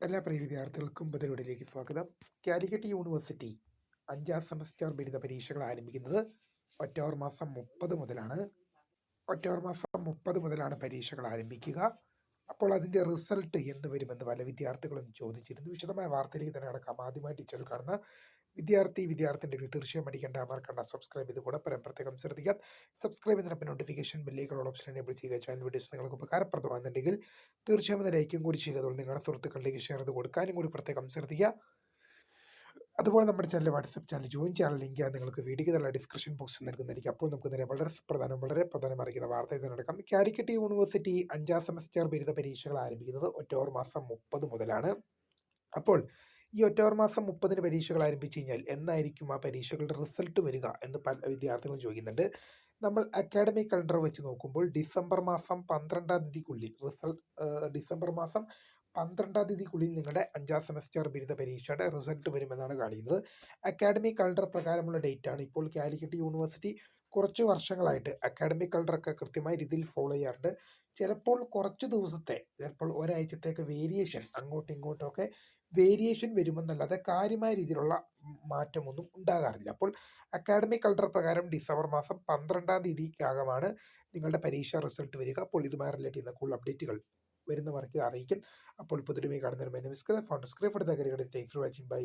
എല്ലാ പ്രിയ വിദ്യാർത്ഥികൾക്കും ബദലുകളിലേക്ക് സ്വാഗതം. കാലിക്കറ്റ് യൂണിവേഴ്സിറ്റി 5ാം സെമസ്റ്റർ ബിരുദ പരീക്ഷകൾ ആരംഭിക്കുന്നത് ഒക്ടോബർ മാസം 30 മുതലാണ്. പരീക്ഷകൾ ആരംഭിക്കുക. അപ്പോൾ അതിൻ്റെ റിസൾട്ട് എന്ന് വരുമെന്ന് പല വിദ്യാർത്ഥികളും ചോദിച്ചിരുന്നു. വിശദമായ വാർത്തയിലേക്ക് തന്നെ കടക്കാം. ആദ്യമായി ടീച്ചറിൽ കാണുന്ന വിദ്യാർത്ഥിൻ്റെ തീർച്ചയായും അടിക്കേണ്ട മറക്കണ്ട സബ്സ്ക്രൈബ് ചെയ്ത് കൂടെ പ്രത്യേകം ശ്രദ്ധിക്കാം. സബ്സ്ക്രൈബ് ചെയ്തതിനൊപ്പം നോട്ടിഫിക്കേഷൻ ബെല്ലേക്കുള്ള ഓപ്ഷൻ എനേബിൾ ചെയ്യുക. ചാനൽ വീഡിയോസ് നിങ്ങൾക്ക് ഉപകാരപ്രദമാകുന്നുണ്ടെങ്കിൽ തീർച്ചയായും ഒന്ന് ലൈക്കും കൂടി ചെയ്യുക. അതുപോലെ നിങ്ങളുടെ സുഹൃത്തുക്കളിലേക്ക് ഷെയർ ചെയ്ത് കൊടുക്കാനും കൂടി പ്രത്യേകം ശ്രദ്ധിക്കുക. അതുപോലെ നമ്മുടെ ചാനൽ വാട്സപ്പ് ചാനൽ ജോയിൻ ചെയ്യാനുള്ള ലിങ്ക് നിങ്ങൾക്ക് വീഡിയോയുടെ ഡിസ്ക്രിപ്ഷൻ ബോക്സിൽ നൽകുന്നതായിരിക്കും. അപ്പോൾ നമുക്ക് നേരെ വളരെ പ്രധാനം അറിയിക്കുന്ന വാർത്ത ഇതിനടക്കം. കാലിക്കറ്റ് യൂണിവേഴ്സിറ്റി 5ാം സെമസ്റ്റർ ബിരുദ പരീക്ഷകൾ ആരംഭിക്കുന്നത് ഒക്ടോബർ മാസം 30 മുതലാണ്. അപ്പോൾ ഈ ഒക്ടോബർ മാസം 30 പരീക്ഷകൾ ആരംഭിച്ചു കഴിഞ്ഞാൽ എന്നായിരിക്കും ആ പരീക്ഷകളുടെ റിസൾട്ട് വരിക എന്ന് പല വിദ്യാർത്ഥികളും ചോദിക്കുന്നുണ്ട്. നമ്മൾ അക്കാഡമിക് കലണ്ടർ വെച്ച് നോക്കുമ്പോൾ ഡിസംബർ മാസം 12-ാം തീയതിക്കുള്ളിൽ നിങ്ങളുടെ 5ാം സെമസ്റ്റർ ബിരുദ പരീക്ഷയുടെ റിസൾട്ട് വരുമെന്നാണ് കാണിക്കുന്നത്. അക്കാഡമിക് കലണ്ടർ പ്രകാരമുള്ള ഡേറ്റ് ആണ്. ഇപ്പോൾ കാലിക്കറ്റ് യൂണിവേഴ്സിറ്റി കുറച്ച് വർഷങ്ങളായിട്ട് അക്കാഡമിക് കലണ്ടറൊക്കെ കൃത്യമായ രീതിയിൽ ഫോളോ ചെയ്യാറുണ്ട്. ചിലപ്പോൾ കുറച്ച് ദിവസത്തെ, ചിലപ്പോൾ ഒരാഴ്ചത്തേക്ക് വേരിയേഷൻ, അങ്ങോട്ടും ഇങ്ങോട്ടുമൊക്കെ വേരിയേഷൻ വരുമെന്നല്ലാതെ കാര്യമായ രീതിയിലുള്ള മാറ്റമൊന്നും ഉണ്ടാകാറില്ല. അപ്പോൾ അക്കാഡമിക് കലണ്ടർ പ്രകാരം ഡിസംബർ മാസം 12-ാം തീയതിക്കകമാണ് നിങ്ങളുടെ പരീക്ഷ റിസൾട്ട് വരിക. അപ്പോൾ ഇതുമായി റിലേറ്റ് ചെയ്യുന്ന കൂടുതൽ അപ്ഡേറ്റുകൾ വരുന്നവർക്ക് അറിയിക്കും. അപ്പോൾ പുതിയ കാണുന്നതിന് phone screen for the watching bye.